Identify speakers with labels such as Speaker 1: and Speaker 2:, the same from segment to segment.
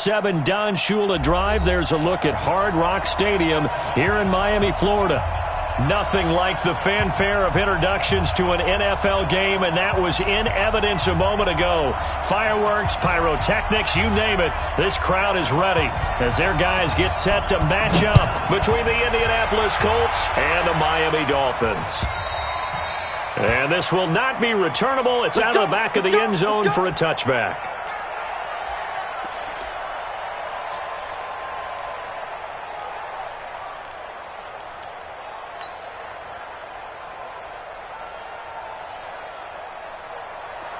Speaker 1: 7 Don Shula Drive. There's a look at Hard Rock Stadium here in Miami, Florida. Nothing like the fanfare of introductions to an NFL game, and that was in evidence a moment ago. Fireworks, pyrotechnics, you name it. This crowd is ready as their guys get set to match up between the Indianapolis Colts and the Miami Dolphins. And this will not be returnable. It's out of the back of the end zone for a touchback.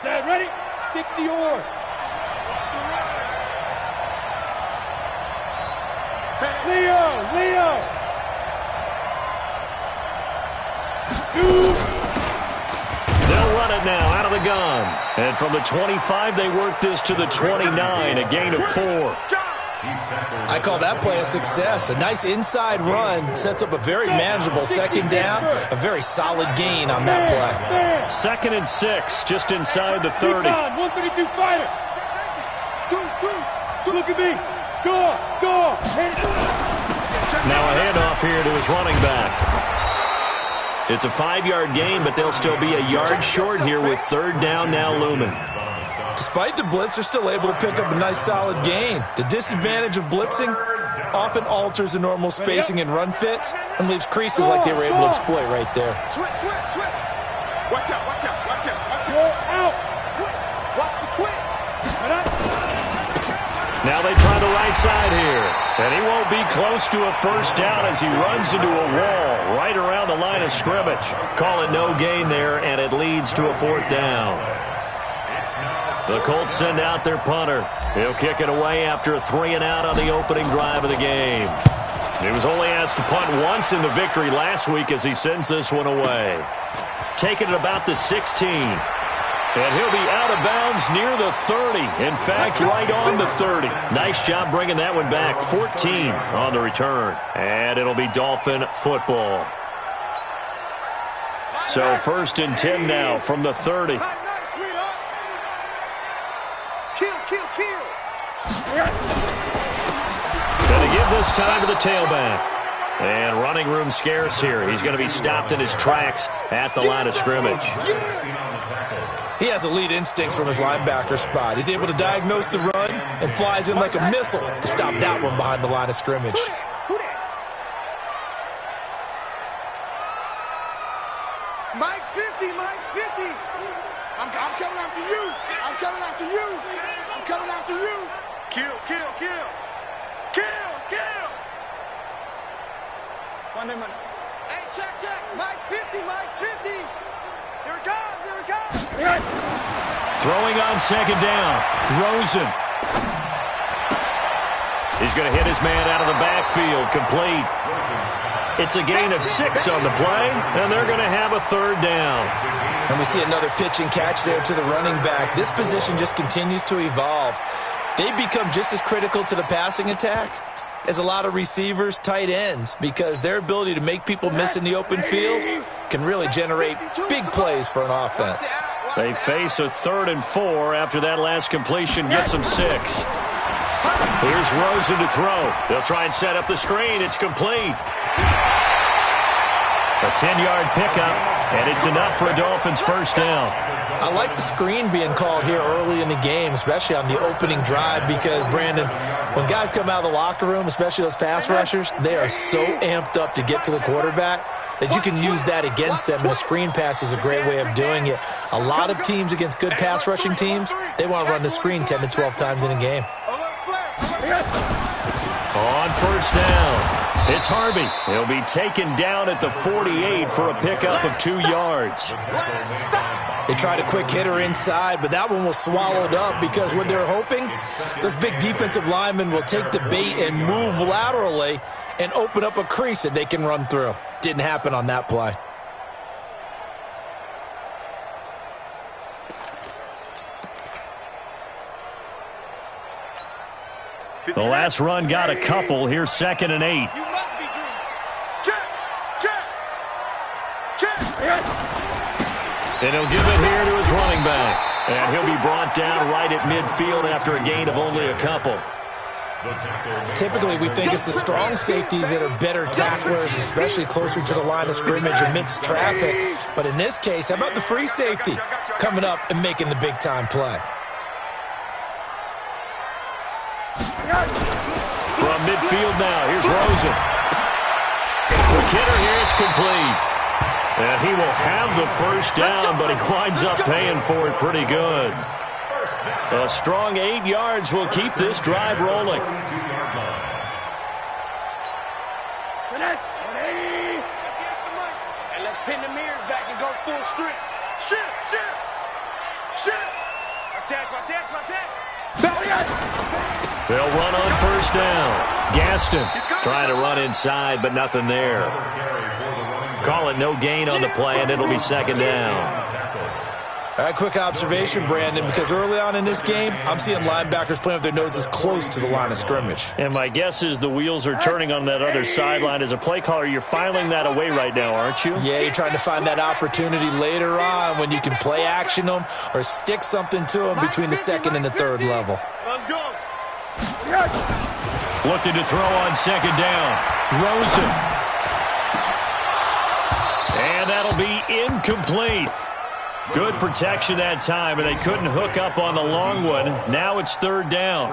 Speaker 2: Set, ready? 60-yard. Leo.
Speaker 1: They'll run it now out of the gun. And from the 25, they work this to the 29, a gain of 4.
Speaker 3: I call that play a success. A nice inside run sets up a very manageable second down, a very solid gain on that play.
Speaker 1: 2nd and 6, just inside the 30.
Speaker 2: 132 fighter. Look at me. Go.
Speaker 1: Now a handoff here to his running back. It's a 5-yard gain, but they'll still be a yard short here with 3rd down now looming.
Speaker 3: Despite the blitz, they're still able to pick up a nice solid gain. The disadvantage of blitzing often alters the normal spacing and run fits and leaves creases like they were able to exploit right there.
Speaker 4: Switch. Watch out.
Speaker 2: Out.
Speaker 4: Watch the twitch.
Speaker 1: Now they try the right side here. And he won't be close to a first down as he runs into a wall right around the line of scrimmage. Call it no gain there, and it leads to a 4th down. The Colts send out their punter. He'll kick it away after a 3-and-out on the opening drive of the game. He was only asked to punt once in the victory last week as he sends this one away. Taking it about the 16. And he'll be out of bounds near the 30. In fact, right on the 30. Nice job bringing that one back. 14 on the return. And it'll be Dolphin football. So 1st and 10 now from the 30.
Speaker 4: Kill.
Speaker 1: Gonna give this time to the tailback. And running room scarce here. He's going to be stopped in his tracks at the line of scrimmage.
Speaker 3: He has elite instincts from his linebacker spot. He's able to diagnose the run and flies in like a missile to stop that one behind the line of scrimmage.
Speaker 4: Mike's 50. I'm coming after you. Kill. Hey, check. Mike 50. Here it comes.
Speaker 1: Throwing on 2nd down. Rosen. He's going to hit his man out of the backfield. Complete. It's a gain of 6 on the play, and they're going to have a 3rd down.
Speaker 3: And we see another pitch and catch there to the running back. This position just continues to evolve. They become just as critical to the passing attack as a lot of receivers, tight ends, because their ability to make people miss in the open field can really generate big plays for an offense.
Speaker 1: They face a 3rd and 4 after that last completion gets them 6. Here's Rosen to throw. They'll try and set up the screen. It's complete. A 10-yard pickup, and it's enough for a Dolphins first down.
Speaker 3: I like the screen being called here early in the game, especially on the opening drive, because, Brandon, when guys come out of the locker room, especially those pass rushers, they are so amped up to get to the quarterback that you can use that against them, and a screen pass is a great way of doing it. A lot of teams against good pass rushing teams, they want to run the screen 10 to 12 times in a game.
Speaker 1: On first down, it's Harvey. He'll be taken down at the 48 for a pickup of 2 yards.
Speaker 3: They tried a quick hitter inside, but that one was swallowed up because what they're hoping, those big defensive linemen will take the bait and move laterally and open up a crease that they can run through. Didn't happen on that play.
Speaker 1: The last run got a couple. Here's 2nd and 8. And he'll give it here to his running back. And he'll be brought down right at midfield after a gain of only a couple.
Speaker 3: Typically, we think it's the strong safeties that are better tacklers, especially closer to the line of scrimmage amidst traffic. But in this case, how about the free safety coming up and making the big-time play?
Speaker 1: From midfield now, here's Rosen. Quick hitter here, it's complete. And he will have the first down, but he winds up paying for it pretty good. A strong 8 yards will keep this drive rolling.
Speaker 4: And let's pin the mirrors back and go full strip. Shit. Watch that.
Speaker 1: They'll run on first down. Gaston trying to run inside, but nothing there. Call it no gain on the play, and it'll be second down.
Speaker 3: All right, quick observation, Brandon, because early on in this game, I'm seeing linebackers playing with their noses close to the line of scrimmage.
Speaker 1: And my guess is the wheels are turning on that other sideline. As a play caller, you're filing that away right now, aren't you?
Speaker 3: Yeah, you're trying to find that opportunity later on when you can play action them or stick something to them between the second and the third level.
Speaker 4: Let's go.
Speaker 1: Looking to throw on second down. Rosen. And that'll be incomplete. Good protection that time, and they couldn't hook up on the long one. Now it's third down.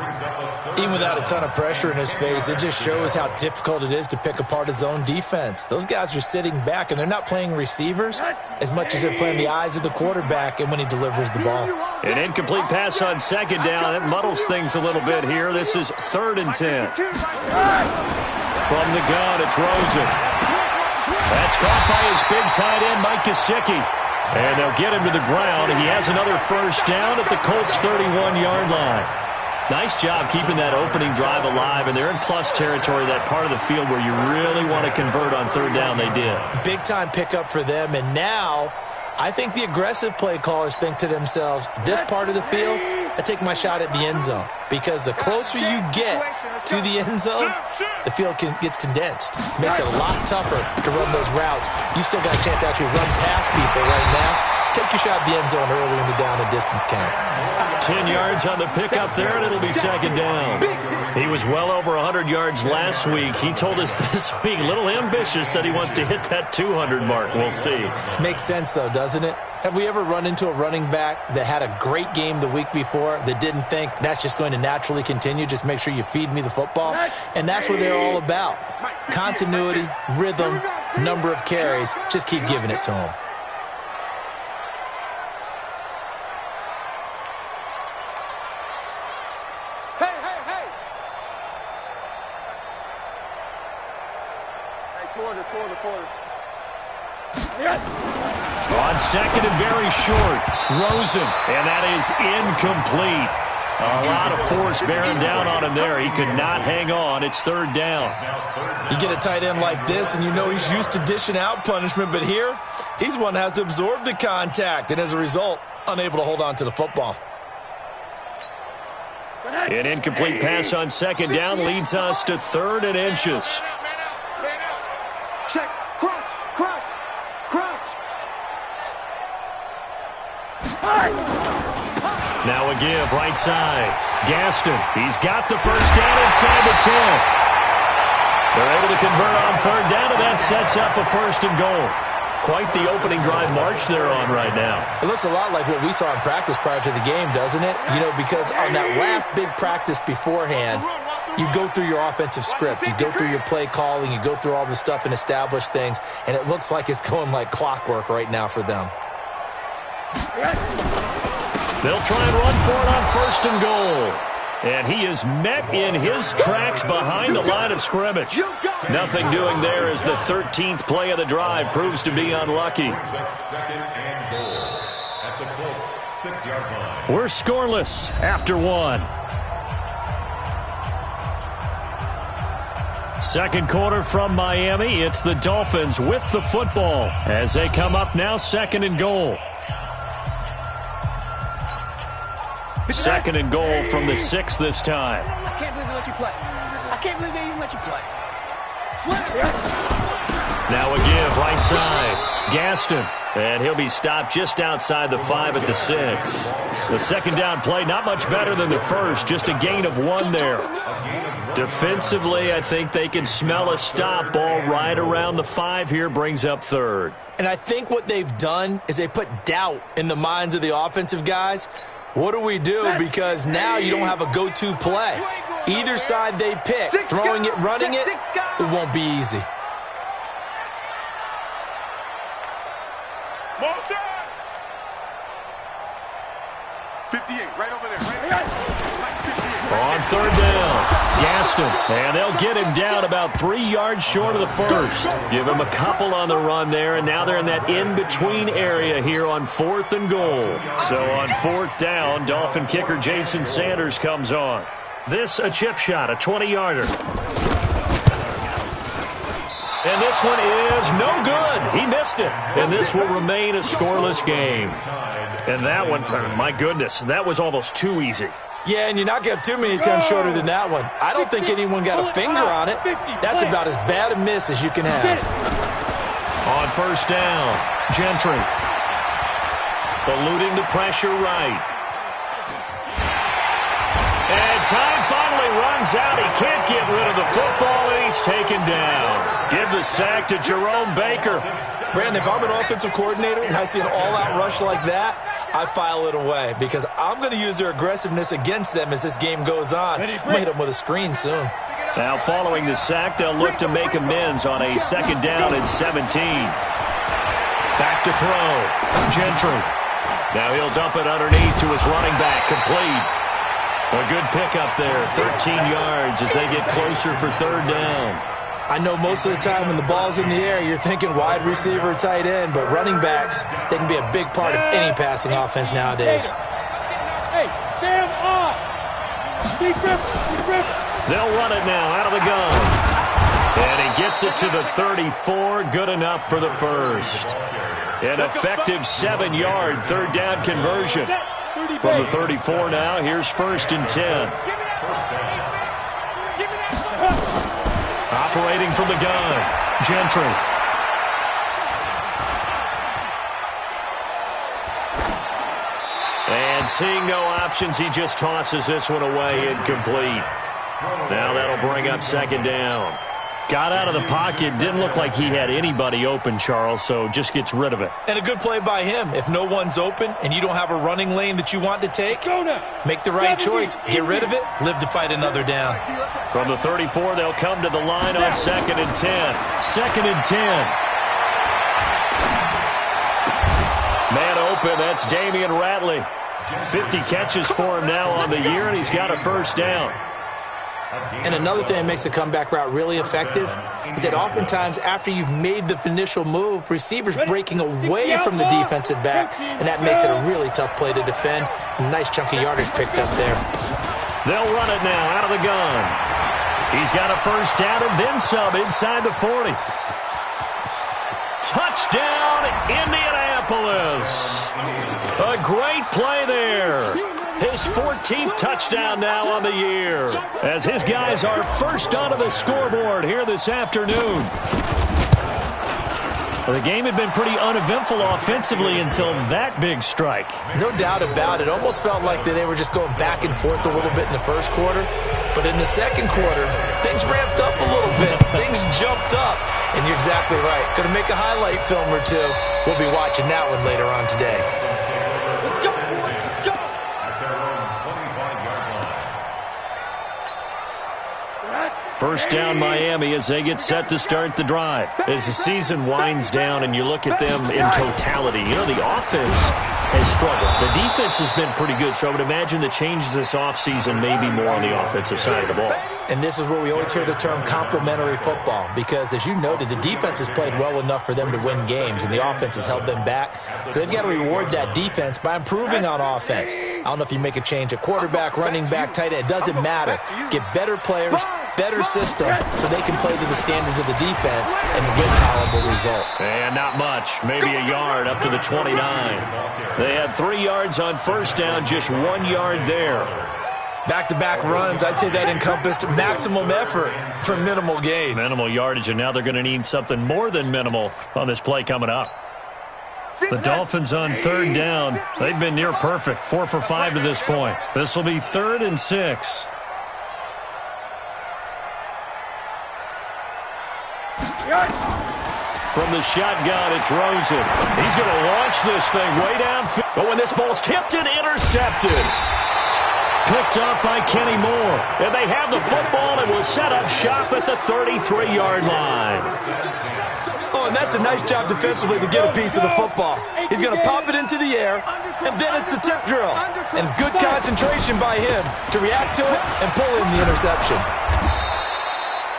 Speaker 3: Even without a ton of pressure in his face, it just shows how difficult it is to pick apart his own defense. Those guys are sitting back, and they're not playing receivers as much as they're playing the eyes of the quarterback and when he delivers the ball.
Speaker 1: An incomplete pass on second down. That muddles things a little bit here. This is 3rd and 10. From the gun, it's Rosen. That's caught by his big tight end, Mike Gesicki. And they'll get him to the ground, and he has another first down at the Colts' 31-yard line. Nice job keeping that opening drive alive, and they're in plus territory, that part of the field where you really want to convert on third down. They did.
Speaker 3: Big-time pickup for them, and now I think the aggressive play callers think to themselves, this part of the field, I take my shot at the end zone, because the closer you get to the end zone, the field gets condensed. Makes it a lot tougher to run those routes. You still got a chance to actually run past people right now. Take your shot at the end zone early in the down and distance count.
Speaker 1: 10 yards on the pickup there, and it'll be second down. He was well over 100 yards last week. He told us this week, a little ambitious, said he wants to hit that 200 mark. We'll see.
Speaker 3: Makes sense, though, doesn't it? Have we ever run into a running back that had a great game the week before that didn't think that's just going to naturally continue? Just make sure you feed me the football. And that's what they're all about. Continuity, rhythm, number of carries. Just keep giving it to them.
Speaker 4: Quarter.
Speaker 1: On second and very short, Rosen, and that is incomplete. A lot of force bearing down on him there. He could not hang on. It's third down.
Speaker 3: You get a tight end like this, and you know he's used to dishing out punishment, but here, he's one that has to absorb the contact, and as a result, unable to hold on to the football.
Speaker 1: An incomplete pass on second down leads us to 3rd and inches.
Speaker 4: Check. Crouch.
Speaker 1: Now a give, right side. Gaston, he's got the first down inside the 10. They're able to convert on third down, and that sets up a 1st and goal. Quite the opening drive march they're on right now.
Speaker 3: It looks a lot like what we saw in practice prior to the game, doesn't it? You know, because on that last big practice beforehand, you go through your offensive script, you go through your play calling, you go through all the stuff and establish things, and it looks like it's going like clockwork right now for them.
Speaker 1: They'll try and run for it on 1st and goal. And he is met in his tracks behind the line of scrimmage. Nothing doing there as the 13th play of the drive proves to be unlucky. We're scoreless after 1. Second quarter from Miami. It's the Dolphins with the football as they come up now 2nd and goal. 2nd and goal from the 6 this time.
Speaker 4: I can't believe they let you play. I can't believe they even let you play.
Speaker 1: Now a give, right side. Gaston. And he'll be stopped just outside the 5 at the 6. The second down play, not much better than the first. Just a gain of 1 there. Defensively, I think they can smell a stop. Ball right around the 5 here, brings up third.
Speaker 3: And I think what they've done is they put doubt in the minds of the offensive guys. What do we do? Because now you don't have a go-to play. Either side they pick, throwing it, running it, it won't be easy.
Speaker 4: Motion! 58, right over there.
Speaker 1: On third down, Gaston, and they'll get him down about 3 yards short of the first. Give him a couple on the run there, and now they're in that in-between area here on 4th and goal. So on 4th down, Dolphin kicker Jason Sanders comes on. This a chip shot, a 20-yarder. And this one is no good. He missed it. And this will remain a scoreless game. And that one, my goodness, that was almost too easy.
Speaker 3: Yeah, and you're not going to have too many attempts shorter than that one. I don't think anyone got a finger on it. That's about as bad a miss as you can have.
Speaker 1: On first down, Gentry. Eluding the pressure right. And time finally runs out. He can't get rid of the football, and he's taken down. Give the sack to Jerome Baker.
Speaker 3: Brandon, if I'm an offensive coordinator and I see an all-out rush like that, I file it away because I'm going to use their aggressiveness against them as this game goes on. I'm going to hit them with a screen soon.
Speaker 1: Now following the sack, they'll look to make amends on a 2nd down and 17. Back to throw. Gentry. Now he'll dump it underneath to his running back. Complete. A good pickup there. 13 yards as they get closer for 3rd down.
Speaker 3: I know most of the time when the ball's in the air, you're thinking wide receiver, tight end, but running backs, they can be a big part of any passing offense nowadays.
Speaker 2: Hey, stand up. Keep grip.
Speaker 1: They'll run it now out of the gun. And he gets it to the 34. Good enough for the first. An effective 7-yard 3rd down conversion. From the 34 now, here's 1st and 10. Operating from the gun, Gentry. And seeing no options, he just tosses this one away, incomplete. Now that'll bring up 2nd down. Got out of the pocket, didn't look like he had anybody open, Charles, so just gets rid of it.
Speaker 3: And a good play by him. If no one's open and you don't have a running lane that you want to take, make the right choice. Get rid of it, live to fight another down.
Speaker 1: From the 34, they'll come to the line on 2nd and 10. 2nd and 10. Man open, that's Damian Ratley. 50 catches for him now on the year, and he's got a 1st down.
Speaker 3: And another thing that makes the comeback route really effective is that oftentimes after you've made the initial move, receivers breaking away from the defensive back, and that makes it a really tough play to defend. A nice chunk of yardage picked up there.
Speaker 1: They'll run it now out of the gun. He's got a 1st down and then some inside the 40. Touchdown, Indianapolis. A great play there. His 14th touchdown now on the year, as his guys are first onto the scoreboard here this afternoon. Well, the game had been pretty uneventful offensively until that big strike.
Speaker 3: No doubt about it. Almost felt like they were just going back and forth a little bit in the first quarter. But in the second quarter, things ramped up a little bit. Things jumped up. And you're exactly right. Going to make a highlight film or two. We'll be watching that one later on today.
Speaker 1: First down Miami as they get set to start the drive. As the season winds down and you look at them in totality, you know, the offense has struggled. The defense has been pretty good, so I would imagine the changes this offseason may be more on the offensive side of the ball.
Speaker 3: And this is where we always hear the term complementary football because, as you noted, the defense has played well enough for them to win games, and the offense has held them back. So they've got to reward that defense by improving on offense. I don't know if you make a change at quarterback, running back, tight end. It doesn't matter. Get better players, better system, so they can play to the standards of the defense, and the win column will result.
Speaker 1: And not much. Maybe a yard up to the 29. They had 3 yards on first down, just 1 yard there.
Speaker 3: Back-to-back runs, I'd say that encompassed maximum effort for minimal gain.
Speaker 1: Minimal yardage, and now they're going to need something more than minimal on this play coming up. The Dolphins on third down. They've been near perfect, 4 for 5 to this point. This will be 3rd and 6. From the shotgun, it's Rosen. He's going to launch this thing way downfield. But when this ball's tipped and intercepted. Picked up by Kenny Moore. And they have the football and will set up shop at the 33-yard line.
Speaker 3: Oh, and that's a nice job defensively to get a piece of the football. He's going to pop it into the air, and then it's the tip drill. And good concentration by him to react to it and pull in the interception.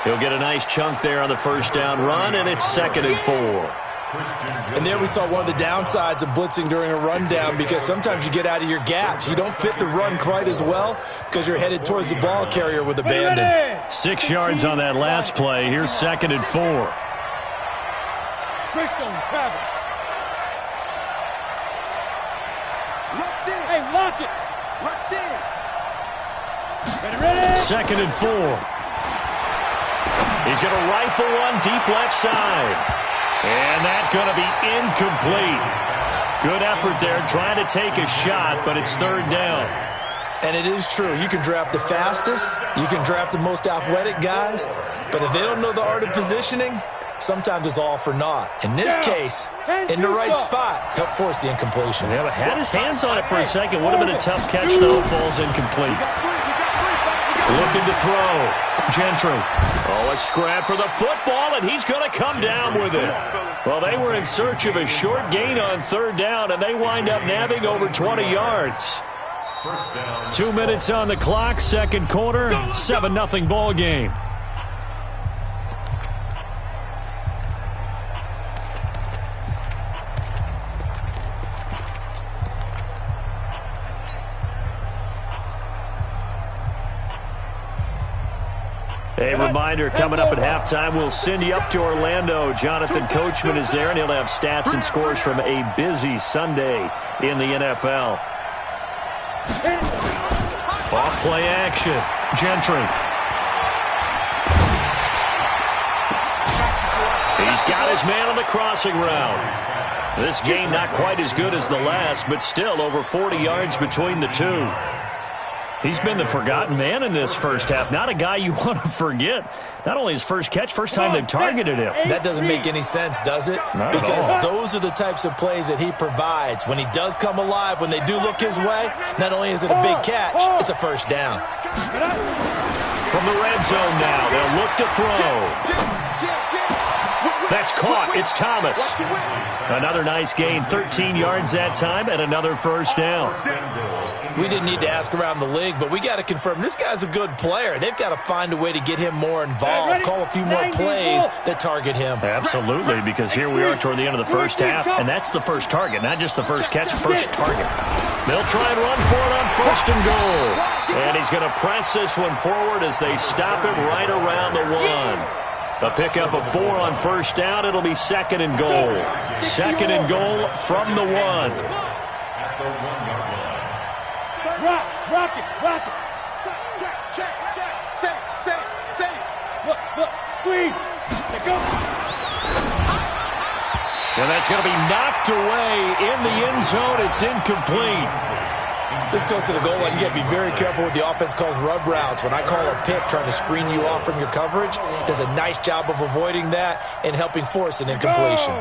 Speaker 1: He'll get a nice chunk there on the first down run, and it's 2nd and 4.
Speaker 3: And there we saw one of the downsides of blitzing during a rundown, because sometimes you get out of your gaps. You don't fit the run quite as well because you're headed towards the ball carrier with abandon.
Speaker 1: 6 yards on that last play. Here's 2nd and 4.
Speaker 2: Travis. Hey, lock it. Ready.
Speaker 1: 2nd and 4. He's going to rifle one deep left side. And that's going to be incomplete. Good effort there trying to take a shot, but it's 3rd down.
Speaker 3: And it is true. You can draft the fastest. You can draft the most athletic guys. But if they don't know the art of positioning, sometimes it's all for naught. In this case, in the right spot, help force the incompletion.
Speaker 1: Yeah, but had his hands on it for a second. Would have been a tough catch, though. Falls incomplete. Looking to throw. Gentry. Oh, a scrap for the football, and he's going to come down with it. Well, they were in search of a short gain on 3rd down, and they wind up nabbing over 20 yards. 2 minutes on the clock, 2nd quarter, 7-0 ball game. A reminder, coming up at halftime, we'll send you up to Orlando. Jonathan Coachman is there, and he'll have stats and scores from a busy Sunday in the NFL. Off play action. Gentry. He's got his man on the crossing route. This game not quite as good as the last, but still over 40 yards between the two. He's been the forgotten man in this first half. Not a guy you want to forget. Not only his first catch, first time they've targeted him.
Speaker 3: That doesn't make any sense, does it?
Speaker 1: Not
Speaker 3: because
Speaker 1: at all.
Speaker 3: Those are the types of plays that he provides. When he does come alive, when they do look his way, not only is it a big catch, it's a first down.
Speaker 1: From the red zone now, they'll look to throw. That's caught. It's Thomas. Another nice gain, 13 yards that time, and another first down.
Speaker 3: We didn't need to ask around the league, but we got to confirm this guy's a good player. They've got to find a way to get him more involved, call a few more plays that target him.
Speaker 1: Absolutely, because here we are toward the end of the first half, and that's the first target, not just the first catch, first target. They'll try and run for it on 1st and goal. And he's going to press this one forward as they stop him right around the 1. A pickup of 4 on 1st down. It'll be 2nd and goal. 2nd and goal from the 1.
Speaker 2: Rock it. Check. Say. Look, squeeze. Let go.
Speaker 1: And that's going to be knocked away in the end zone. It's incomplete.
Speaker 3: This goes to the goal line. You got to be very careful with the offense calls rub routes. When I call a pick trying to screen you off from your coverage, does a nice job of avoiding that and helping force an incompletion.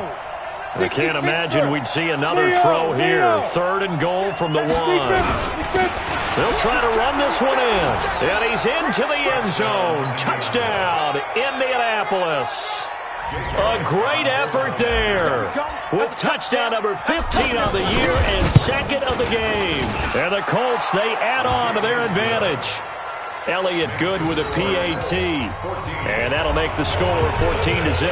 Speaker 1: I can't imagine we'd see another throw here. 3rd and goal from the 1. They'll try to run this one in. And he's into the end zone. Touchdown, Indianapolis. A great effort there. With touchdown number 15 of the year and 2nd of the game. And the Colts, they add on to their advantage. Elliott good with a PAT. And that'll make the score 14-0.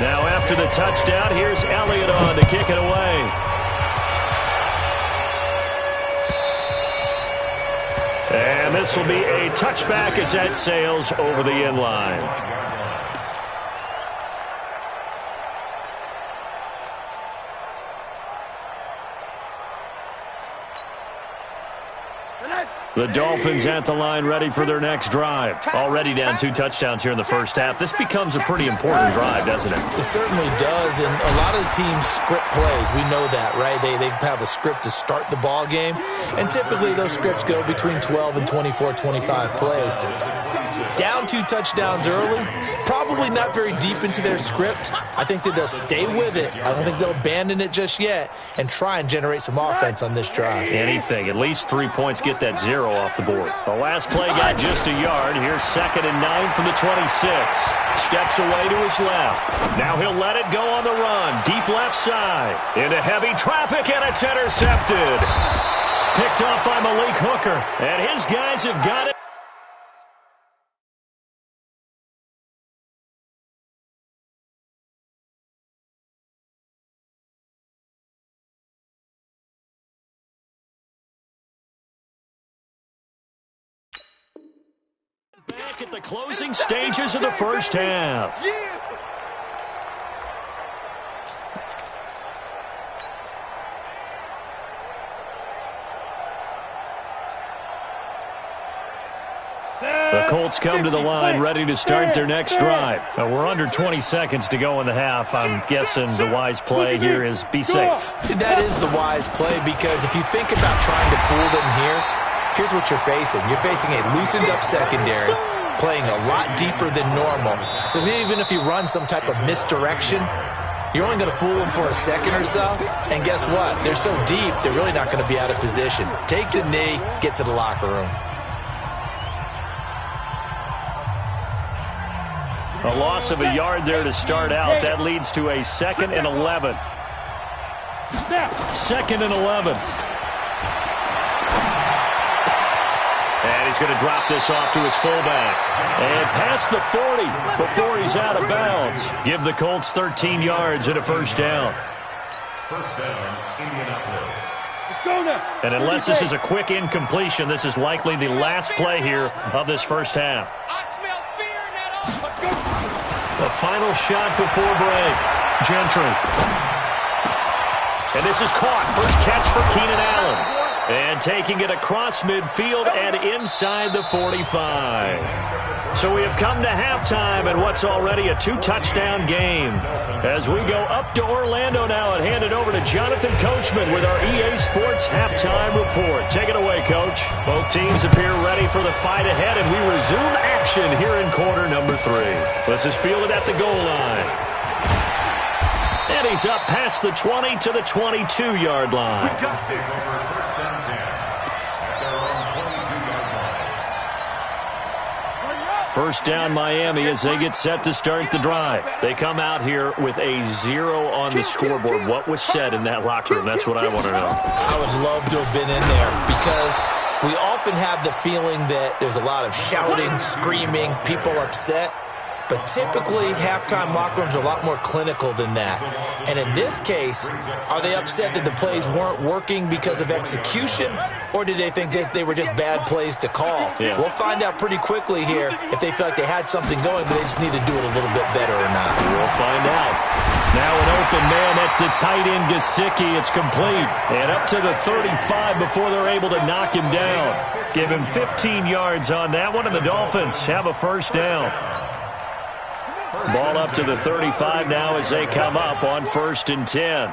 Speaker 1: Now after the touchdown, here's Elliott on to kick it away. And this will be a touchback as that sails over the end line. The Dolphins at the line ready for their next drive. Already down 2 touchdowns here in the first half. This becomes a pretty important drive, doesn't it?
Speaker 3: It certainly does, and a lot of the teams script plays. We know that, right? They have a script to start the ball game, and typically those scripts go between 12 and 24, 25 plays. Down 2 touchdowns early, probably not very deep into their script. I think that they'll stay with it. I don't think they'll abandon it just yet and try and generate some offense on this drive.
Speaker 1: Anything. At least 3 points get that 0 off the board. The last play got just a yard. Here's 2nd and 9 from the 26. Steps away to his left. Now he'll let it go on the run. Deep left side. Into heavy traffic, and it's intercepted. Picked off by Malik Hooker. And his guys have got it. Back at the closing stages of the first half. The Colts come to the line ready to start their next drive. We're under 20 seconds to go in the half. I'm guessing the wise play here is be safe.
Speaker 3: That is the wise play, because if you think about trying to fool them here, here's what you're facing. You're facing a loosened-up secondary, playing a lot deeper than normal. So even if you run some type of misdirection, you're only going to fool them for a second or so. And guess what? They're so deep, they're really not going to be out of position. Take the knee, get to the locker room.
Speaker 1: A loss of a yard there to start out. That leads to a 2nd and 11. 2nd and 11. And he's going to drop this off to his fullback. And past the 40 before he's out of bounds. Give the Colts 13 yards and a first down.
Speaker 5: First down, Indianapolis.
Speaker 1: And unless this is a quick incompletion, this is likely the last play here of this first half. The final shot before break. Gentry. And this is caught. First catch for Keenan Allen. And taking it across midfield and inside the 45. So we have come to halftime in what's already a 2-touchdown game. As we go up to Orlando now and hand it over to Jonathan Coachman with our EA Sports Halftime Report. Take it away, Coach. Both teams appear ready for the fight ahead, and we resume action here in quarter number 3. This is fielded at the goal line. And he's up past the 20 to the 22-yard line. First down Miami as they get set to start the drive. They come out here with a 0 on the scoreboard. What was said in that locker room? That's what I want to know.
Speaker 3: I would love to have been in there, because we often have the feeling that there's a lot of shouting, screaming, people upset. But typically, halftime locker rooms are a lot more clinical than that. And in this case, are they upset that the plays weren't working because of execution, or did they think they were just bad plays to call?
Speaker 1: Yeah.
Speaker 3: We'll find out pretty quickly here if they feel like they had something going, but they just need to do it a little bit better or not.
Speaker 1: We'll find out. Now an open man. That's the tight end, Gesicki. It's complete. And up to the 35 before they're able to knock him down. Give him 15 yards on that one, and the Dolphins have a first down. Ball up to the 35 now as they come up on 1st and 10.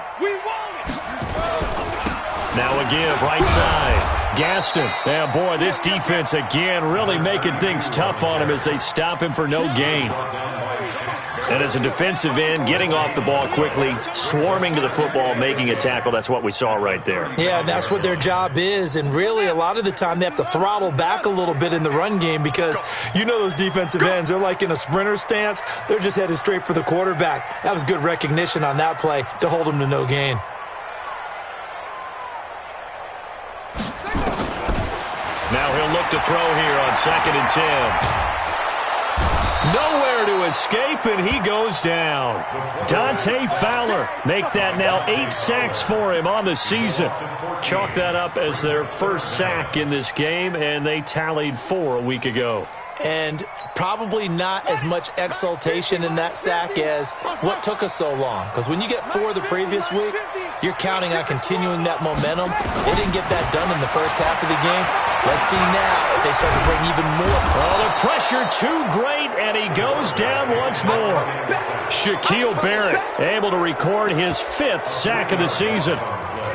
Speaker 1: Now a give, right side. Gaston. Yeah, boy, this defense again really making things tough on him as they stop him for no gain. And as a defensive end, getting off the ball quickly, swarming to the football, making a tackle. That's what we saw right there.
Speaker 3: Yeah, that's what their job is. And really, a lot of the time, they have to throttle back a little bit in the run game, because you know those defensive ends, they're like in a sprinter stance. They're just headed straight for the quarterback. That was good recognition on that play to hold him to no gain.
Speaker 1: Now he'll look to throw here on 2nd and 10. Nowhere to escape, and he goes down. Dante Fowler make that now 8 sacks for him on the season. Chalk that up as their first sack in this game, and they tallied 4 a week ago.
Speaker 3: And probably not as much exultation in that sack as what took us so long. Because when you get 4 the previous week, you're counting on continuing that momentum. They didn't get that done in the first half of the game. Let's see now if they start to bring even more.
Speaker 1: Oh, the pressure too great, and he goes down once more. Shaquille Barrett able to record his 5th sack of the season.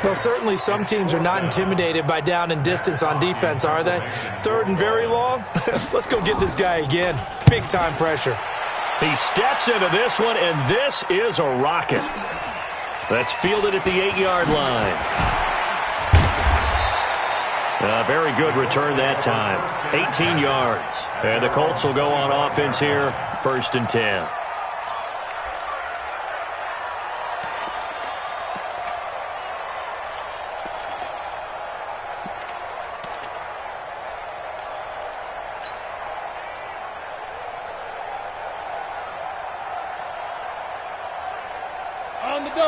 Speaker 3: Well, certainly some teams are not intimidated by down and distance on defense, are they? 3rd and very long? Let's go get this guy again. Big-time pressure.
Speaker 1: He steps into this one, and this is a rocket. That's fielded at the 8-yard line. A very good return that time. 18 yards. And the Colts will go on offense here, 1st and 10.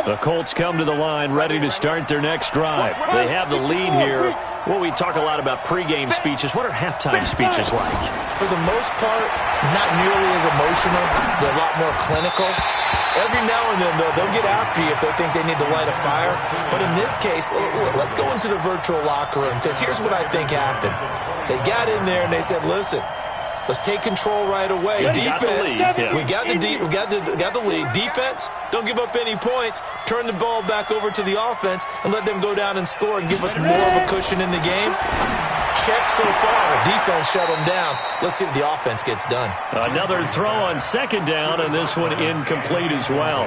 Speaker 1: The Colts come to the line ready to start their next drive. They have the lead here. Well, we talk a lot about pregame speeches. What are halftime speeches like?
Speaker 3: For the most part, not nearly as emotional. They're a lot more clinical. Every now and then, though, they'll get after you if they think they need to light a fire. But in this case, let's go into the virtual locker room, because here's what I think happened. They got in there and they said, listen, let's take control right away. Defense, we got the lead. Defense, don't give up any points. Turn the ball back over to the offense and let them go down and score and give us more of a cushion in the game. Check so far. Defense shut them down. Let's see if the offense gets done.
Speaker 1: Another throw on 2nd down, and this one incomplete as well.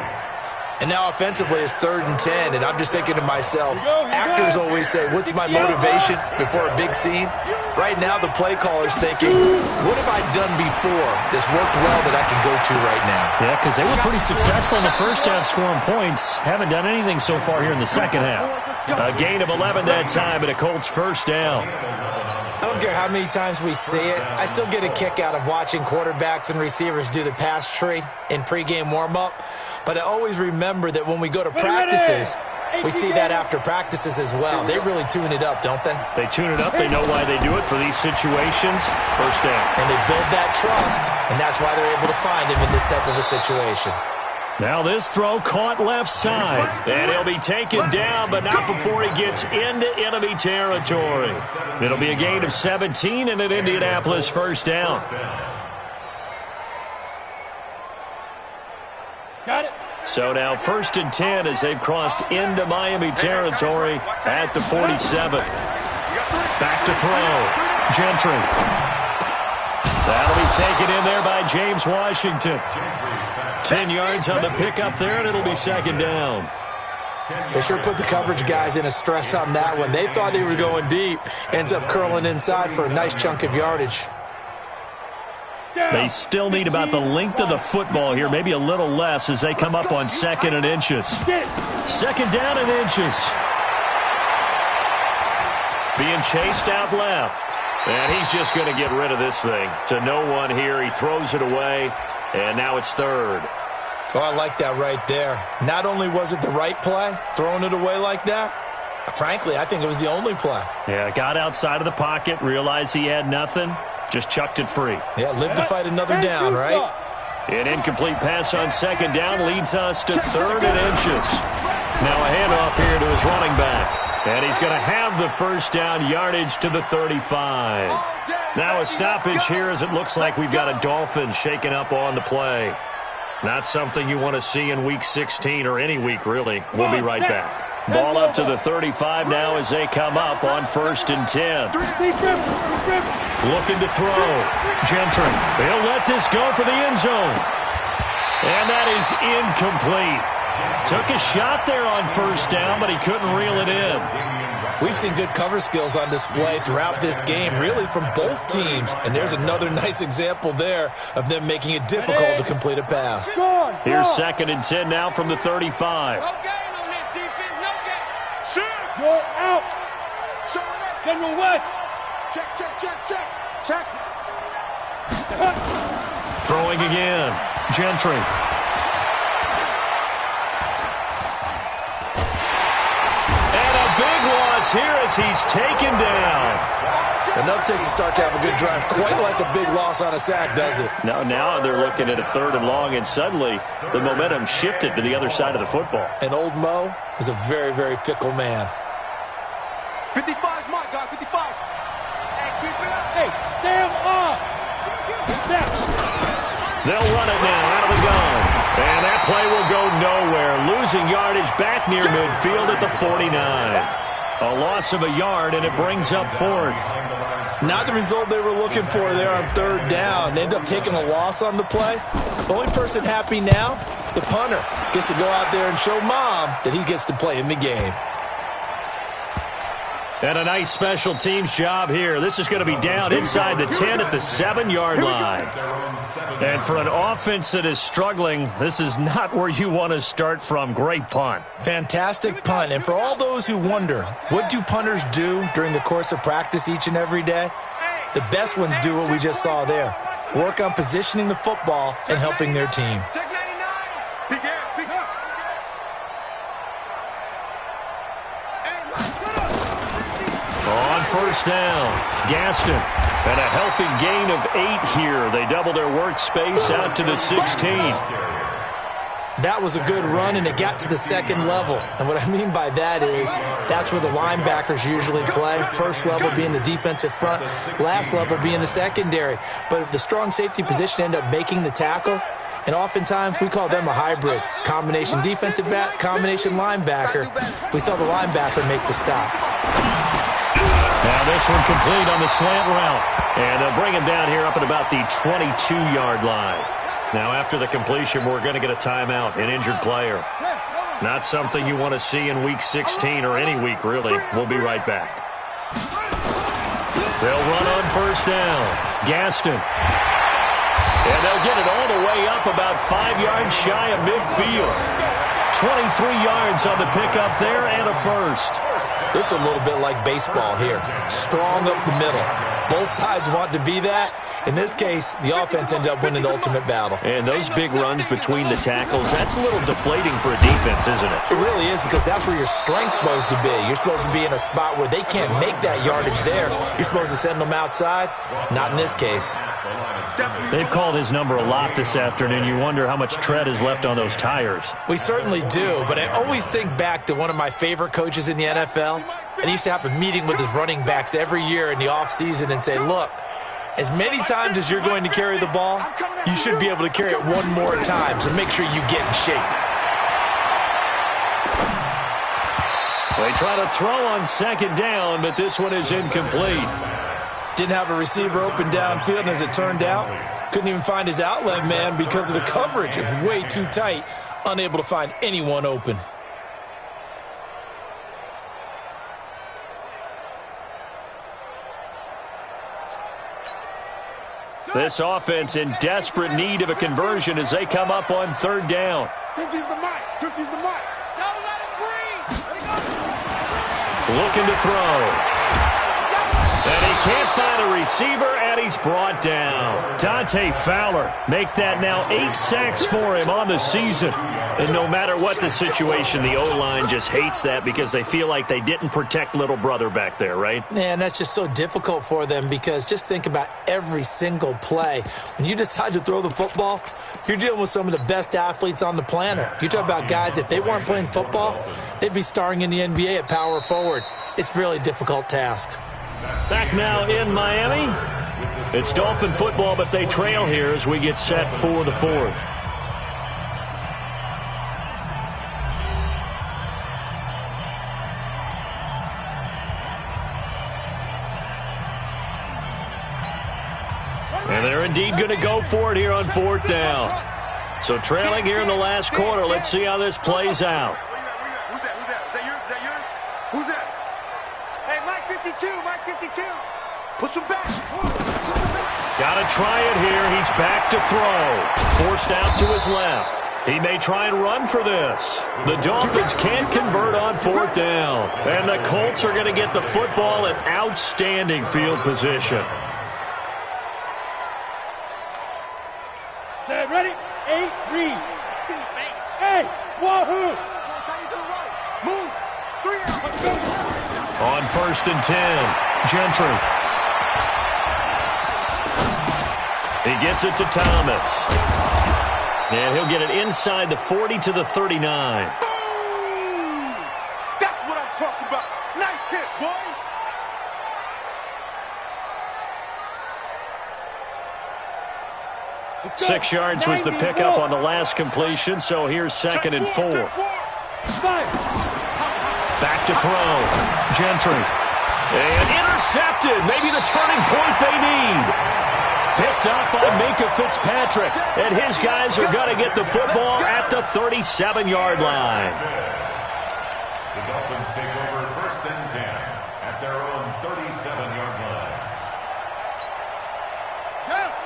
Speaker 3: And now offensively it's 3rd and 10, and I'm just thinking to myself, actors always say, what's my motivation before a big scene? Right now the play caller's thinking, what have I done before this worked well that I can go to right now?
Speaker 1: Yeah, because they were pretty successful in the first half scoring points. Haven't done anything so far here in the second half. A gain of 11 that time, and a Colts 1st down.
Speaker 3: I don't care how many times we see it. I still get a kick out of watching quarterbacks and receivers do the pass tree in pregame warm-up. But I always remember that when we go to practices, we see that after practices as well. They really tune it up, don't they?
Speaker 1: They tune it up. They know why they do it for these situations. 1st down.
Speaker 3: And they build that trust, and that's why they're able to find him in this type of a situation.
Speaker 1: Now this throw caught left side. And he'll be taken down, but not before he gets into enemy territory. It'll be a gain of 17 and an Indianapolis 1st down.
Speaker 2: Got it.
Speaker 1: So now 1st and 10 as they've crossed into Miami territory at the 47. Back to throw. Gentry. That'll be taken in there by James Washington. 10 yards on the pickup there, and it'll be 2nd down.
Speaker 3: They sure put the coverage guys in a stress on that one. They thought they were going deep. Ends up curling inside for a nice chunk of yardage.
Speaker 1: They still need about the length of the football here, maybe a little less as they come up on 2nd and inches. 2nd down and inches. Being chased out left. And he's just going to get rid of this thing. To no one here. He throws it away, and now it's 3rd.
Speaker 3: Oh, I like that right there. Not only was it the right play, throwing it away like that, frankly, I think it was the only play.
Speaker 1: Yeah, got outside of the pocket, realized he had nothing. Just chucked it free.
Speaker 3: Yeah, live to fight another down, right?
Speaker 1: An incomplete pass on 2nd down leads us to 3rd and inches. Now a handoff here to his running back. And he's going to have the 1st down yardage to the 35. Now a stoppage here as it looks like we've got a Dolphin shaking up on the play. Not something you want to see in Week 16 or any week, really. We'll be right back. Ball up to the 35 now as they come up on 1st and 10. Looking to throw. Gentry. He'll let this go for the end zone. And that is incomplete. Took a shot there on 1st down, but he couldn't reel it in.
Speaker 3: We've seen good cover skills on display throughout this game, really from both teams. And there's another nice example there of them making it difficult to complete a pass.
Speaker 1: Here's 2nd and 10 now from the 35.
Speaker 4: No gain on this defense, no gain. Shoot.
Speaker 2: You're out. General West. Check.
Speaker 1: Throwing again. Gentry. And a big loss here as he's taken down.
Speaker 3: Enough takes a start to have a good drive. Quite like a big loss on a sack, does it?
Speaker 1: Now they're looking at a 3rd and long, and suddenly the momentum shifted to the other side of the football.
Speaker 3: And old Mo is a very, very fickle man.
Speaker 4: 55's my guy, 55. Hey, keep it up.
Speaker 2: Hey, Sam off.
Speaker 1: They'll run it now out of the gun. And that play will go nowhere. Losing yardage back near midfield at the 49. A loss of a yard, and it brings up fourth.
Speaker 3: Not the result they were looking for there on third down. They end up taking a loss on the play. The only person happy now, the punter, gets to go out there and show Mom that he gets to play in the game.
Speaker 1: And a nice special teams job here. This is going to be down inside the 10 at the 7-yard line. And for an offense that is struggling, this is not where you want to start from. Great punt.
Speaker 3: Fantastic punt. And for all those who wonder, what do punters do during the course of practice each and every day? The best ones do what we just saw there. Work on positioning the football and helping their team.
Speaker 1: On first down, Gaston. And a healthy gain of 8 here. They double their workspace out to the 16.
Speaker 3: That was a good run, and it got to the second level. And what I mean by that is that's where the linebackers usually play. First level being the defensive front, last level being the secondary. But the strong safety position ended up making the tackle. And oftentimes we call them a hybrid. Combination defensive back, combination linebacker. We saw the linebacker make the stop.
Speaker 1: Now this one complete on the slant route. And they'll bring him down here up at about the 22-yard line. Now after the completion, we're going to get a timeout, an injured player. Not something you want to see in Week 16 or any week, really. We'll be right back. They'll run on first down. Gaston. And they'll get it all the way up about 5 yards shy of midfield. 23 yards on the pickup there and a first.
Speaker 3: This is a little bit like baseball here. Strong up the middle. Both sides want to be that. In this case, the offense ended up winning the ultimate battle.
Speaker 1: And those big runs between the tackles, that's a little deflating for a defense, isn't it?
Speaker 3: It really is, because that's where your strength's supposed to be. You're supposed to be in a spot where they can't make that yardage there. You're supposed to send them outside. Not in this case.
Speaker 1: They've called his number a lot this afternoon. You wonder how much tread is left on those tires.
Speaker 3: We certainly do, but I always think back to one of my favorite coaches in the NFL. And he used to have a meeting with his running backs every year in the offseason and say, look, as many times as you're going to carry the ball, you should be able to carry it one more time, so make sure you get in shape.
Speaker 1: They try to throw on second down, but this one is incomplete.
Speaker 3: Didn't have a receiver open downfield, and as it turned out, couldn't even find his outlet man because of the coverage. It was way too tight, unable to find anyone open.
Speaker 1: This offense in desperate need of a conversion as they come up on third down.
Speaker 2: 50's the mic. 50's the mic. Don't let him breathe.
Speaker 1: Looking to throw. And he can't find a receiver, and he's brought down. Dante Fowler make that now 8 sacks for him on the season. And no matter what the situation, the O-line just hates that because they feel like they didn't protect little brother back there, right?
Speaker 3: Man, that's just so difficult for them because just think about every single play. When you decide to throw the football, you're dealing with some of the best athletes on the planet. You talk about guys, if they weren't playing football, they'd be starring in the NBA at power forward. It's a really difficult task.
Speaker 1: Back now in Miami. It's Dolphin football, but they trail here as we get set for the fourth. And they're indeed going to go for it here on fourth down. So trailing here in the last quarter. Let's see how this plays out.
Speaker 4: Who's that yours? Who's that?
Speaker 2: Hey, Mike 52. Mike 52.
Speaker 4: Push him back.
Speaker 1: Got to try it here. He's back to throw. Forced out to his left. He may try and run for this. The Dolphins can't convert on fourth down. And the Colts are going to get the football in outstanding field position.
Speaker 2: Set, ready? 8, read. Hey, wahoo.
Speaker 4: Move. 3 out.
Speaker 1: On first and 10, Gentry. He gets it to Thomas. And he'll get it inside the 40 to the 39.
Speaker 4: Boom! That's what I'm talking about. Nice hit, boy.
Speaker 1: 6 yards was the pickup on the last completion, so here's 2nd and 4. Back to throw. Gentry. And intercepted. Maybe the turning point they need. Picked up by Minkah Fitzpatrick. And his guys are going to get the football at the 37-yard line.
Speaker 5: The Dolphins take over 1st and 10 at their own 37-yard line.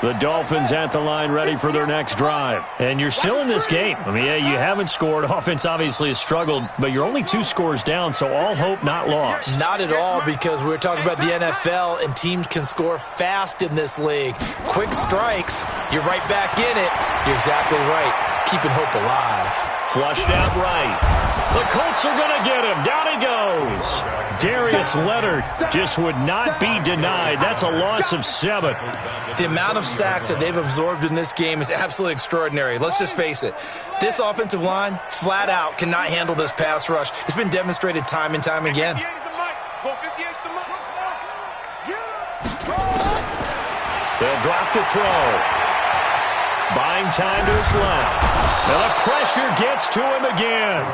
Speaker 1: The Dolphins at the line ready for their next drive. And you're still in this game. I mean, yeah, you haven't scored. Offense obviously has struggled, but you're only 2 scores down, so all hope not lost.
Speaker 3: Not at all, because we're talking about the NFL, and teams can score fast in this league. Quick strikes, you're right back in it. You're exactly right. Keeping hope alive.
Speaker 1: Flushed out right. The Colts are going to get him. Down he goes. Darius Leonard just would not be denied. That's a loss of 7.
Speaker 3: The amount of sacks that they've absorbed in this game is absolutely extraordinary. Let's just face it. This offensive line, flat out, cannot handle this pass rush. It's been demonstrated time and time again.
Speaker 1: They'll drop the throw. Buying time to his left. And the pressure gets to him again.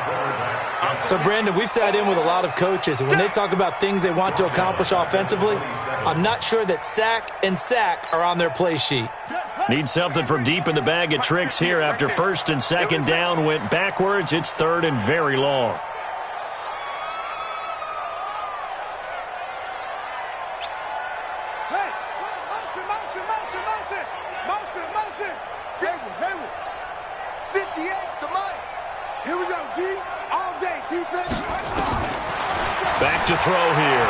Speaker 3: So, Brandon, we've sat in with a lot of coaches, and when they talk about things they want to accomplish offensively, I'm not sure that sack and sack are on their play sheet.
Speaker 1: Need something from deep in the bag of tricks here after 1st and 2nd down went backwards. It's 3rd and very long. Back to throw here.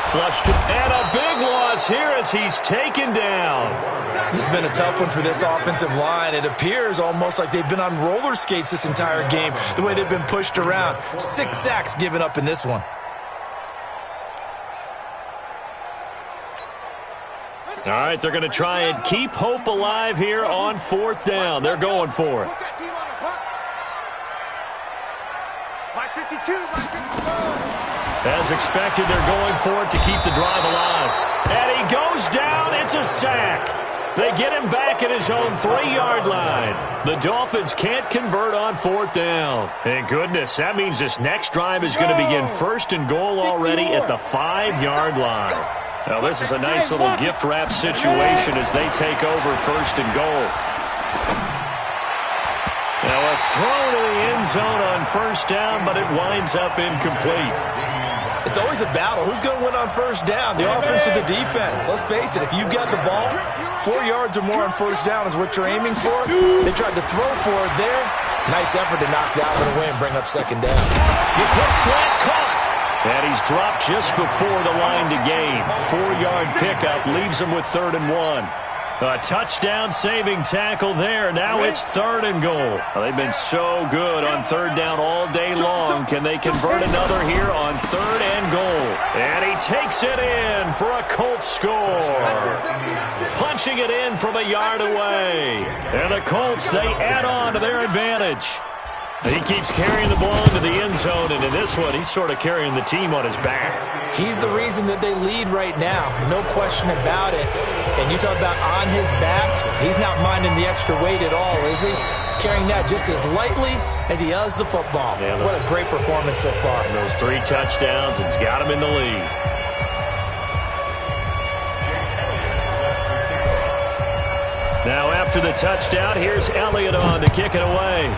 Speaker 1: Flushed and a big loss here as he's taken down.
Speaker 3: This has been a tough one for this offensive line. It appears almost like they've been on roller skates this entire game, the way they've been pushed around. 6 sacks given up in this one.
Speaker 1: All right, they're going to try and keep hope alive here on 4th down. They're going for it. As expected, they're going for it to keep the drive alive. And he goes down. It's a sack. They get him back at his own 3-yard line. The Dolphins can't convert on 4th down. Thank goodness. That means this next drive is going to begin 1st and goal already at the 5-yard line. Now, this is a nice little gift wrap situation as they take over 1st and goal. Now, a throw to the end zone on 1st down, but it winds up incomplete.
Speaker 3: It's always a battle. Who's going to win on 1st down, the offense or the defense? Let's face it, if you've got the ball, 4 yards or more on 1st down is what you're aiming for. They tried to throw for it there. Nice effort to knock that one away and bring up 2nd down.
Speaker 1: The quick slant caught. And he's dropped just before the line to gain. 4-yard pickup leaves him with 3rd and 1. A touchdown-saving tackle there. Now it's 3rd and goal. Well, they've been so good on 3rd down all day long. Can they convert another here on 3rd and goal? And he takes it in for a Colts score. Punching it in from a yard away. And the Colts, they add on to their advantage. He keeps carrying the ball into the end zone, and in this one, he's sort of carrying the team on his back.
Speaker 3: He's the reason that they lead right now, no question about it. And you talk about on his back, he's not minding the extra weight at all, is he? Carrying that just as lightly as he does the football. Yeah, what a great performance so far.
Speaker 1: Those 3 touchdowns, it's got him in the lead. Now after the touchdown, here's Elliott on to kick it away.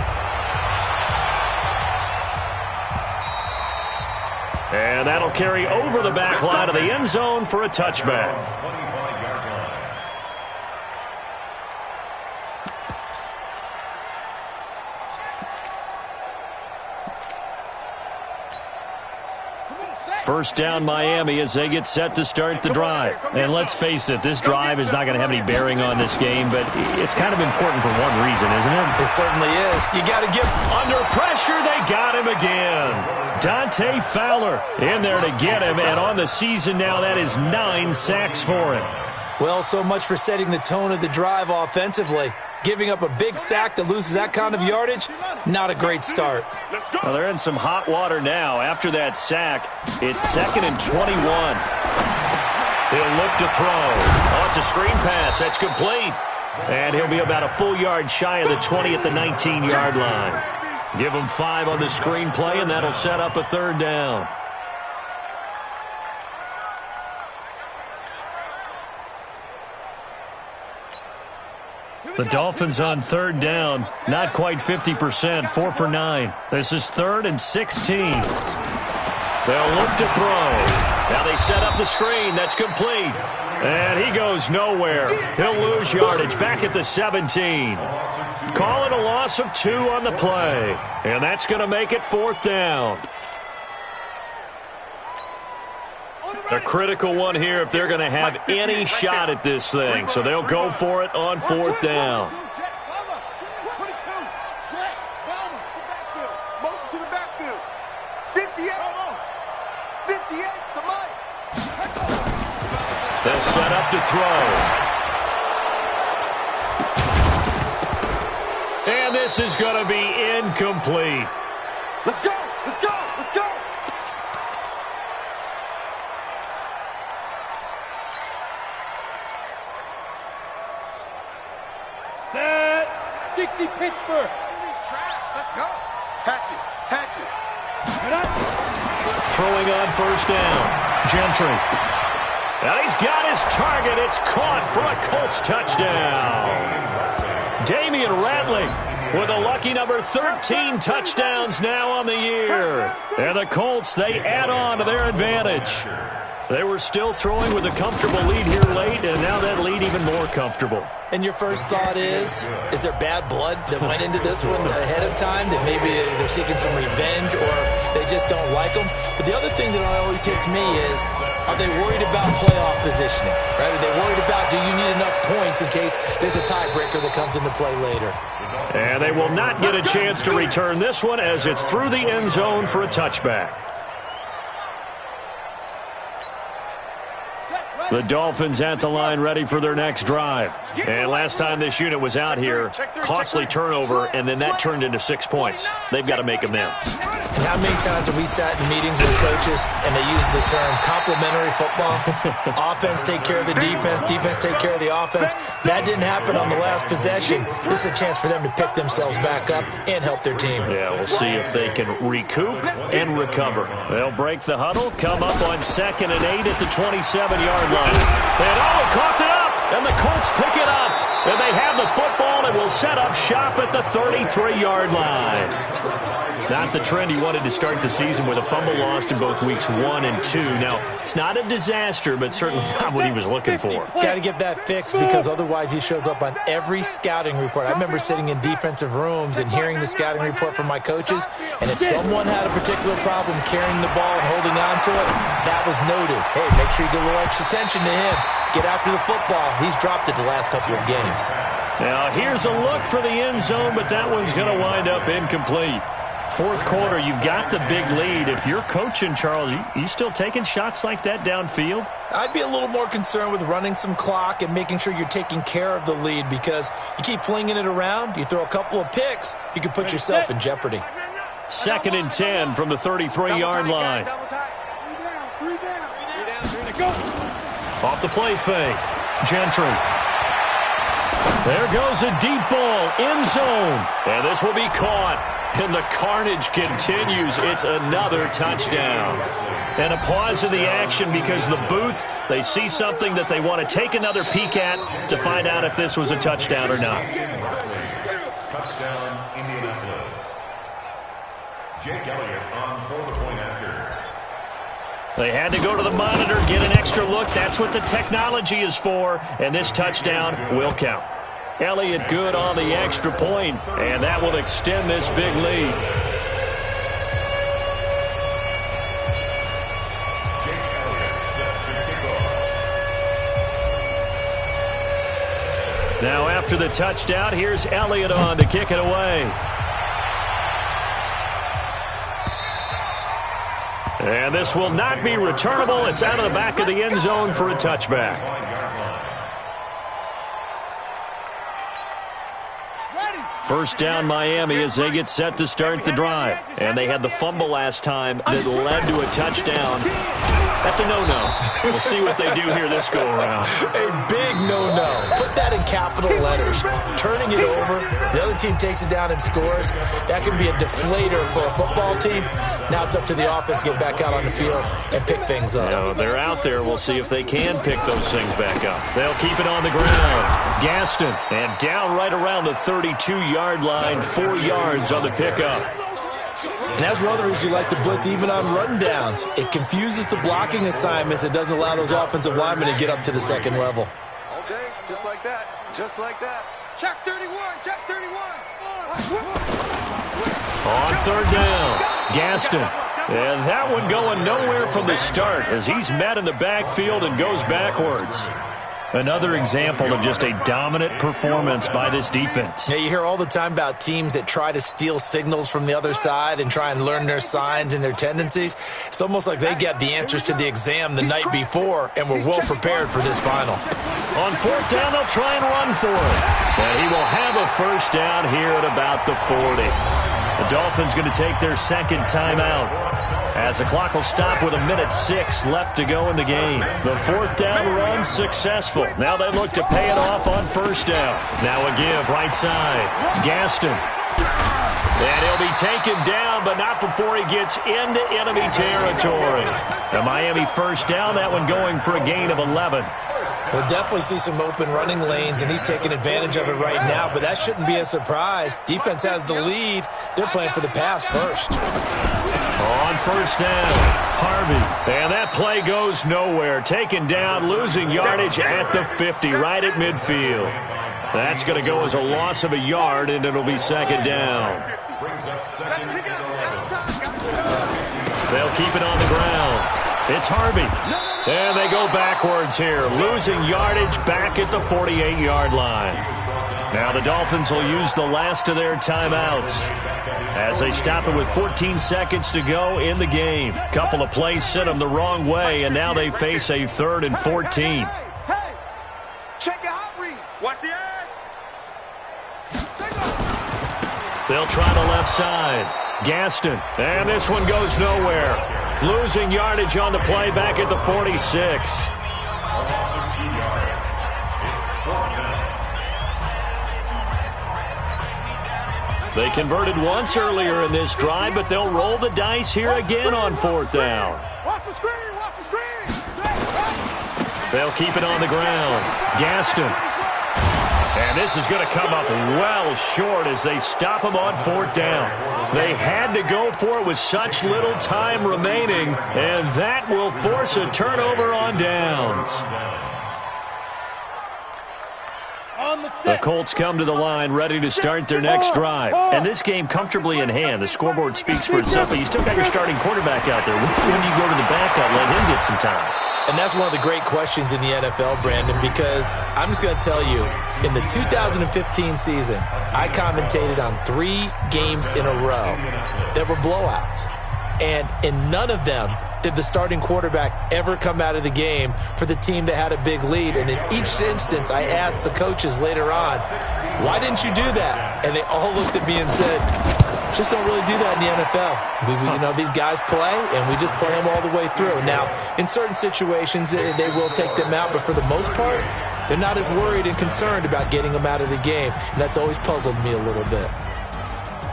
Speaker 1: And that'll carry over the back line of the end zone for a touchback. First down Miami as they get set to start the drive. And let's face it, this drive is not going to have any bearing on this game, but it's kind of important for one reason, isn't it?
Speaker 3: It certainly is. You got to get
Speaker 1: under pressure. They got him again. Dante Fowler in there to get him, and on the season now, that is 9 sacks for him.
Speaker 3: Well, so much for setting the tone of the drive offensively. Giving up a big sack that loses that kind of yardage, not a great start.
Speaker 1: Well, they're in some hot water now. After that sack, it's 2nd and 21. He'll look to throw. Oh, it's a screen pass. That's complete. And he'll be about a full yard shy of the 20 at the 19-yard line. Give him 5 on the screenplay, and that'll set up a 3rd down. The Dolphins on 3rd down, not quite 50%, 4 for 9. This is 3rd and 16. They'll look to throw. Now they set up the screen. That's complete. And he goes nowhere. He'll lose yardage back at the 17. Call it a loss of 2 on the play. And that's going to make it 4th down. A critical one here if they're going to have any shot at this thing. So they'll go for it on 4th down. They'll set up to throw. And this is going to be incomplete.
Speaker 4: Let's go! Let's go! Let's go!
Speaker 2: Set. 60 Pittsburgh.
Speaker 4: Let's go. Hatchet. Hatchet.
Speaker 1: Throwing on 1st down. Gentry. Now he's got his target. It's caught for a Colts touchdown. Damian Ratley with a lucky number 13 touchdowns now on the year. And the Colts, they add on to their advantage. They were still throwing with a comfortable lead here late, and now that lead even more comfortable.
Speaker 3: And your first thought is there bad blood that went into this one ahead of time, that maybe they're seeking some revenge or they just don't like them? But the other thing that always hits me is, are they worried about playoff positioning? Right? Are they worried about, do you need enough points in case there's a tiebreaker that comes into play later?
Speaker 1: And they will not get a chance to return this one as it's through the end zone for a touchback. The Dolphins at the line ready for their next drive. And last time this unit was out here, costly turnover, and then that turned into 6 points. They've got to make amends.
Speaker 3: And how many times have we sat in meetings with coaches and they use the term complementary football? Offense take care of the defense, defense take care of the offense. That didn't happen on the last possession. This is a chance for them to pick themselves back up and help their team.
Speaker 1: Yeah, we'll see if they can recoup and recover. They'll break the huddle, come up on 2nd and 8 at the 27-yard line. And caught it up, and the Colts pick it up. And they have the football and will set up shop at the 33-yard line. Not the trend he wanted to start the season with a fumble lost in both weeks 1 and 2. Now, it's not a disaster, but certainly not what he was looking for.
Speaker 3: Got to get that fixed because otherwise he shows up on every scouting report. I remember sitting in defensive rooms and hearing the scouting report from my coaches, and if someone had a particular problem carrying the ball and holding on to it, that was noted. Hey, make sure you get a little extra attention to him. Get after the football. He's dropped it the last couple of games.
Speaker 1: Now, here's a look for the end zone, but that one's going to wind up incomplete. 4th quarter, you've got the big lead. If you're coaching, Charles, you still taking shots like that downfield?
Speaker 3: I'd be a little more concerned with running some clock and making sure you're taking care of the lead because you keep flinging it around, you throw a couple of picks, you can put yourself in jeopardy.
Speaker 1: 2nd and 10 from the 33-yard line. Off the play fake. Gentry. There goes a deep ball, end zone. And this will be caught. And the carnage continues. It's another touchdown. And a pause in the action because the booth, they see something that they want to take another peek at to find out if this was a touchdown or not.
Speaker 5: Touchdown, Indianapolis. Jake Elliott on for the point after.
Speaker 1: They had to go to the monitor, get an extra look. That's what the technology is for. And this touchdown will count. Elliott good on the extra point, and that will extend this big lead.
Speaker 5: Jake Elliott set to kick off.
Speaker 1: Now after the touchdown, here's Elliott on to kick it away. And this will not be returnable. It's out of the back of the end zone for a touchback. First down Miami as they get set to start the drive. And they had the fumble last time that led to a touchdown. That's a no-no. We'll see what they do here this go-around.
Speaker 3: A big no-no. Put that in capital letters. Turning it over, the other team takes it down and scores. That can be a deflator for a football team. Now it's up to the offense to get back out on the field and pick things up.
Speaker 1: No, they're out there. We'll see if they can pick those things back up. They'll keep it on the ground. Gaston, and down right around the 32-yard line, 4 yards on the pickup.
Speaker 3: And that's one of the reasons you like to blitz even on rundowns. It confuses the blocking assignments. It doesn't allow those offensive linemen to get up to the second level.
Speaker 4: All day, just like that. Just like that. Check 31. Check 31.
Speaker 1: On third down, Gaston. And that one going nowhere from the start as he's met in the backfield and goes backwards. Another example of just a dominant performance by this defense.
Speaker 3: Yeah, you hear all the time about teams that try to steal signals from the other side and try and learn their signs and their tendencies. It's almost like they get the answers to the exam the night before and were well prepared for this final.
Speaker 1: On fourth down, they'll try and run for it. And he will have a first down here at about the 40. The Dolphins going to take their second timeout, as the clock will stop with 1:06 left to go in the game. The fourth down run successful. Now they look to pay it off on first down. Now a give right side. Gaston. And he'll be taken down, but not before he gets into enemy territory. The Miami first down, that one going for a gain of 11.
Speaker 3: We'll definitely see some open running lanes, and he's taking advantage of it right now, but that shouldn't be a surprise. Defense has the lead. They're playing for the pass first.
Speaker 1: On first down, Harvey. And that play goes nowhere. Taken down, losing yardage at the 50, right at midfield. That's going to go as a loss of a yard, and it'll be second down. They'll keep it on the ground. It's Harvey. And they go backwards here, losing yardage back at the 48-yard line. Now the Dolphins will use the last of their timeouts as they stop it with 14 seconds to go in the game. Couple of plays sent them the wrong way, and now they face a 3rd and 14.
Speaker 4: Hey, check your hot read. Watch the edge.
Speaker 1: They'll try the left side. Gaston, and this one goes nowhere. Losing yardage on the play back at the 46. They converted once earlier in this drive, but they'll roll the dice here again on fourth down.
Speaker 4: Watch the screen. Watch the screen.
Speaker 1: They'll keep it on the ground. Gaston. And this is going to come up well short as they stop him on fourth down. They had to go for it with such little time remaining, and that will force a turnover on downs. The Colts come to the line ready to start their next drive. And this game comfortably in hand. The scoreboard speaks for itself, but you still got your starting quarterback out there. When you go to the backup, let him get some time.
Speaker 3: And that's one of the great questions in the NFL, Brandon, because I'm just going to tell you, in the 2015 season, I commentated on 3 games in a row that were blowouts. And in none of them did the starting quarterback ever come out of the game for the team that had a big lead. And in each instance, I asked the coaches later on, why didn't you do that? And they all looked at me and said, just don't really do that in the NFL. These guys play, and we just play them all the way through. Now, in certain situations, they will take them out, but for the most part, they're not as worried and concerned about getting them out of the game, and that's always puzzled me a little bit.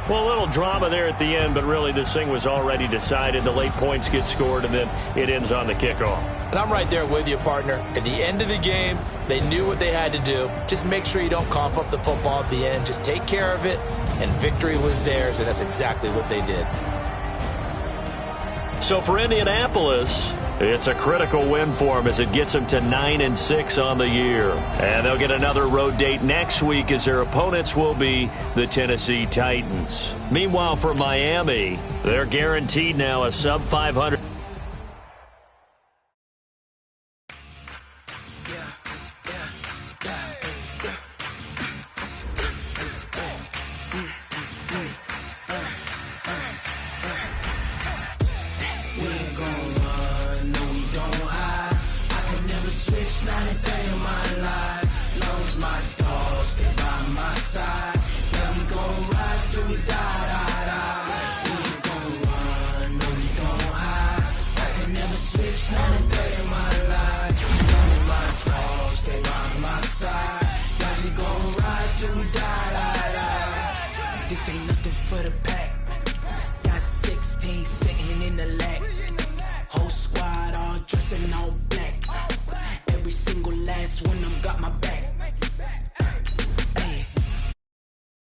Speaker 1: Well, a little drama there at the end, but really this thing was already decided. The late points get scored, and then it ends on the kickoff.
Speaker 3: And I'm right there with you, partner. At the end of the game, they knew what they had to do. Just make sure you don't cough up the football at the end. Just take care of it, and victory was theirs, and that's exactly what they did.
Speaker 1: So for Indianapolis, it's a critical win for them as it gets them to 9-6 on the year. And they'll get another road date next week as their opponents will be the Tennessee Titans. Meanwhile, for Miami, they're guaranteed now a sub-500.
Speaker 6: This ain't nothing for the pack. Got 16 sitting in the lap. Whole squad all dressing all black. Every single last one of them got my back.